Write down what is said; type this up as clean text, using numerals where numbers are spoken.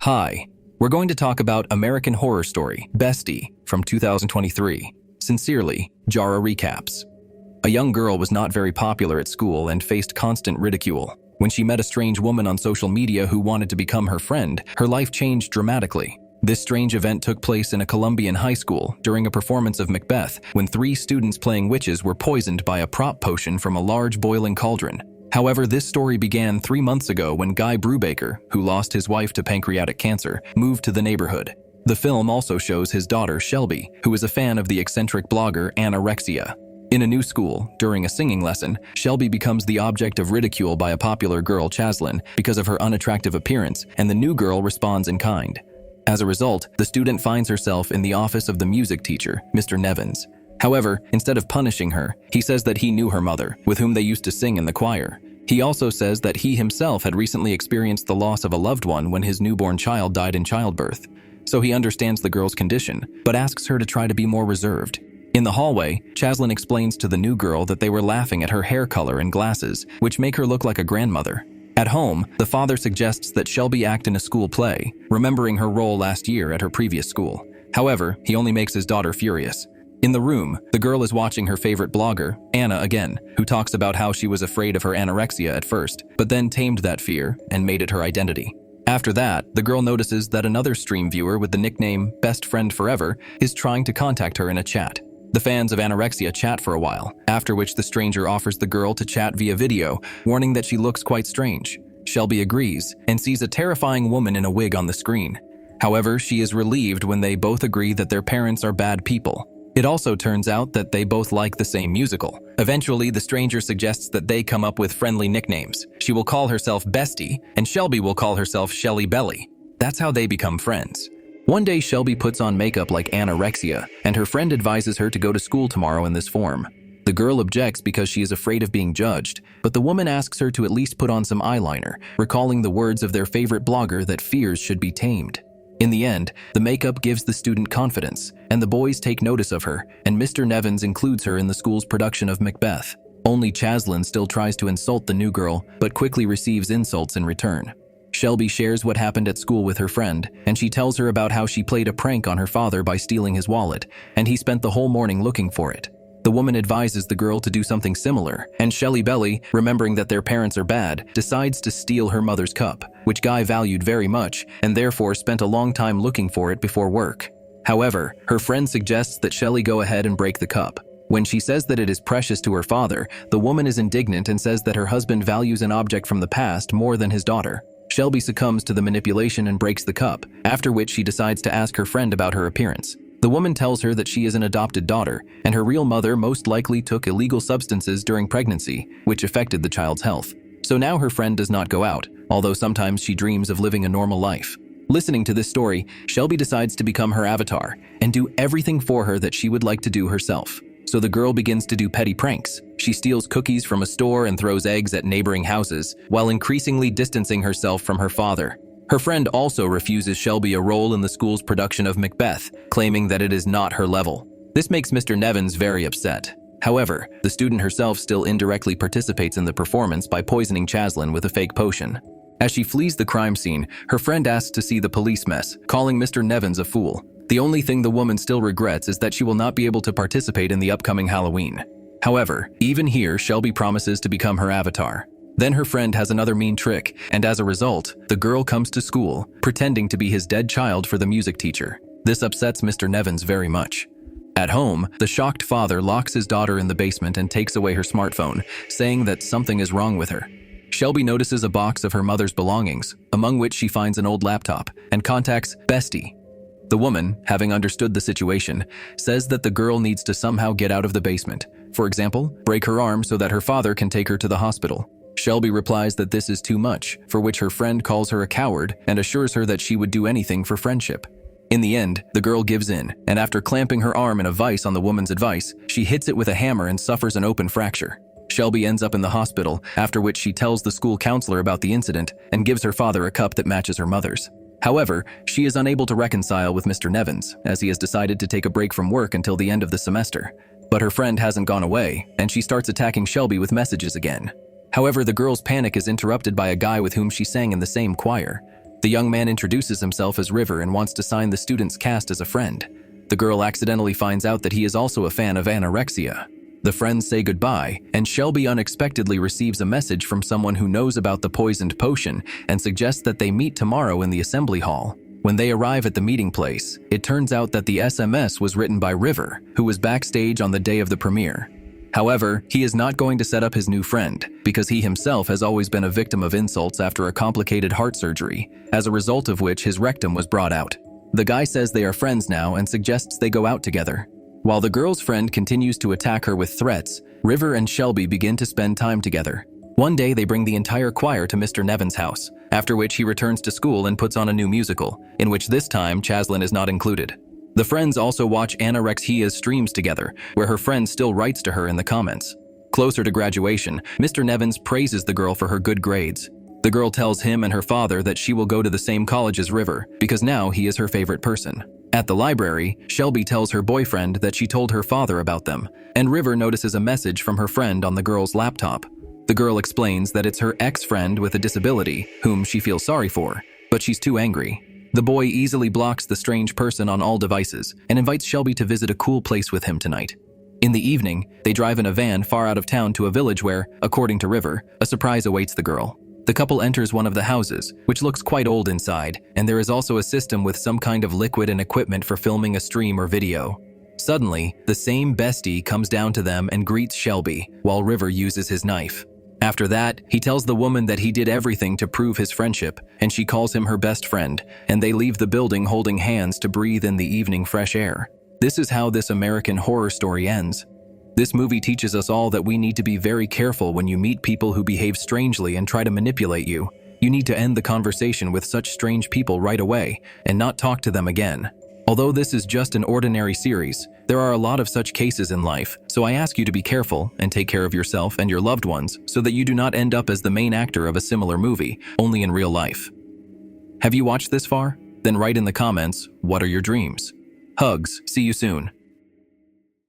Hi, we're going to talk about American Horror Story, Bestie, from 2023. Sincerely, Jara recaps. A young girl was not very popular at school and faced constant ridicule. When she met a strange woman on social media who wanted to become her friend, her life changed dramatically. This strange event took place in a Colombian high school during a performance of Macbeth when 3 students playing witches were poisoned by a prop potion from a large boiling cauldron. However, this story began 3 months ago when Guy Brubaker, who lost his wife to pancreatic cancer, moved to the neighborhood. The film also shows his daughter, Shelby, who is a fan of the eccentric blogger Anorexia. In a new school, during a singing lesson, Shelby becomes the object of ridicule by a popular girl, Chaslyn, because of her unattractive appearance, and the new girl responds in kind. As a result, the student finds herself in the office of the music teacher, Mr. Nevins. However, instead of punishing her, he says that he knew her mother, with whom they used to sing in the choir. He also says that he himself had recently experienced the loss of a loved one when his newborn child died in childbirth. So he understands the girl's condition, but asks her to try to be more reserved. In the hallway, Chaslyn explains to the new girl that they were laughing at her hair color and glasses, which make her look like a grandmother. At home, the father suggests that Shelby act in a school play, remembering her role last year at her previous school. However, he only makes his daughter furious. In the room, the girl is watching her favorite blogger, Anna again, who talks about how she was afraid of her anorexia at first, but then tamed that fear and made it her identity. After that, the girl notices that another stream viewer with the nickname Best Friend Forever is trying to contact her in a chat. The fans of Anorexia chat for a while, after which the stranger offers the girl to chat via video, warning that she looks quite strange. Shelby agrees and sees a terrifying woman in a wig on the screen. However, she is relieved when they both agree that their parents are bad people. It also turns out that they both like the same musical. Eventually, the stranger suggests that they come up with friendly nicknames. She will call herself Bestie, and Shelby will call herself Shelly Belly. That's how they become friends. One day, Shelby puts on makeup like Anorexia, and her friend advises her to go to school tomorrow in this form. The girl objects because she is afraid of being judged, but the woman asks her to at least put on some eyeliner, recalling the words of their favorite blogger that fears should be tamed. In the end, the makeup gives the student confidence, and the boys take notice of her, and Mr. Nevins includes her in the school's production of Macbeth. Only Chaslyn still tries to insult the new girl, but quickly receives insults in return. Shelby shares what happened at school with her friend, and she tells her about how she played a prank on her father by stealing his wallet, and he spent the whole morning looking for it. The woman advises the girl to do something similar, and Shelly Belly, remembering that their parents are bad, decides to steal her mother's cup, which Guy valued very much, and therefore spent a long time looking for it before work. However, her friend suggests that Shelly go ahead and break the cup. When she says that it is precious to her father, the woman is indignant and says that her husband values an object from the past more than his daughter. Shelby succumbs to the manipulation and breaks the cup, after which she decides to ask her friend about her appearance. The woman tells her that she is an adopted daughter, and her real mother most likely took illegal substances during pregnancy, which affected the child's health. So now her friend does not go out, although sometimes she dreams of living a normal life. Listening to this story, Shelby decides to become her avatar and do everything for her that she would like to do herself. So the girl begins to do petty pranks. She steals cookies from a store and throws eggs at neighboring houses, while increasingly distancing herself from her father. Her friend also refuses Shelby a role in the school's production of Macbeth, claiming that it is not her level. This makes Mr. Nevins very upset. However, the student herself still indirectly participates in the performance by poisoning Chaslyn with a fake potion. As she flees the crime scene, her friend asks to see the police mess, calling Mr. Nevins a fool. The only thing the woman still regrets is that she will not be able to participate in the upcoming Halloween. However, even here, Shelby promises to become her avatar. Then her friend has another mean trick, and as a result, the girl comes to school, pretending to be his dead child for the music teacher. This upsets Mr. Nevins very much. At home, the shocked father locks his daughter in the basement and takes away her smartphone, saying that something is wrong with her. Shelby notices a box of her mother's belongings, among which she finds an old laptop, and contacts Bestie. The woman, having understood the situation, says that the girl needs to somehow get out of the basement. For example, break her arm so that her father can take her to the hospital. Shelby replies that this is too much, for which her friend calls her a coward and assures her that she would do anything for friendship. In the end, the girl gives in, and after clamping her arm in a vise on the woman's advice, she hits it with a hammer and suffers an open fracture. Shelby ends up in the hospital, after which she tells the school counselor about the incident and gives her father a cup that matches her mother's. However, she is unable to reconcile with Mr. Nevins, as he has decided to take a break from work until the end of the semester. But her friend hasn't gone away, and she starts attacking Shelby with messages again. However, the girl's panic is interrupted by a guy with whom she sang in the same choir. The young man introduces himself as River and wants to sign the student's cast as a friend. The girl accidentally finds out that he is also a fan of anorexia. The friends say goodbye, and Shelby unexpectedly receives a message from someone who knows about the poisoned potion and suggests that they meet tomorrow in the assembly hall. When they arrive at the meeting place, it turns out that the SMS was written by River, who was backstage on the day of the premiere. However, he is not going to set up his new friend, because he himself has always been a victim of insults after a complicated heart surgery, as a result of which his rectum was brought out. The guy says they are friends now and suggests they go out together. While the girl's friend continues to attack her with threats, River and Shelby begin to spend time together. One day they bring the entire choir to Mr. Nevin's house, after which he returns to school and puts on a new musical, in which this time Chaslin is not included. The friends also watch Anorexia's streams together, where her friend still writes to her in the comments. Closer to graduation, Mr. Nevins praises the girl for her good grades. The girl tells him and her father that she will go to the same college as River, because now he is her favorite person. At the library, Shelby tells her boyfriend that she told her father about them, and River notices a message from her friend on the girl's laptop. The girl explains that it's her ex-friend with a disability, whom she feels sorry for, but she's too angry. The boy easily blocks the strange person on all devices and invites Shelby to visit a cool place with him tonight. In the evening, they drive in a van far out of town to a village where, according to River, a surprise awaits the girl. The couple enters one of the houses, which looks quite old inside, and there is also a system with some kind of liquid and equipment for filming a stream or video. Suddenly, the same bestie comes down to them and greets Shelby, while River uses his knife. After that, he tells the woman that he did everything to prove his friendship, and she calls him her best friend, and they leave the building holding hands to breathe in the evening fresh air. This is how this American horror story ends. This movie teaches us all that we need to be very careful when you meet people who behave strangely and try to manipulate you. You need to end the conversation with such strange people right away and not talk to them again. Although this is just an ordinary series, there are a lot of such cases in life, so I ask you to be careful and take care of yourself and your loved ones so that you do not end up as the main actor of a similar movie, only in real life. Have you watched this far? Then write in the comments, what are your dreams? Hugs, see you soon.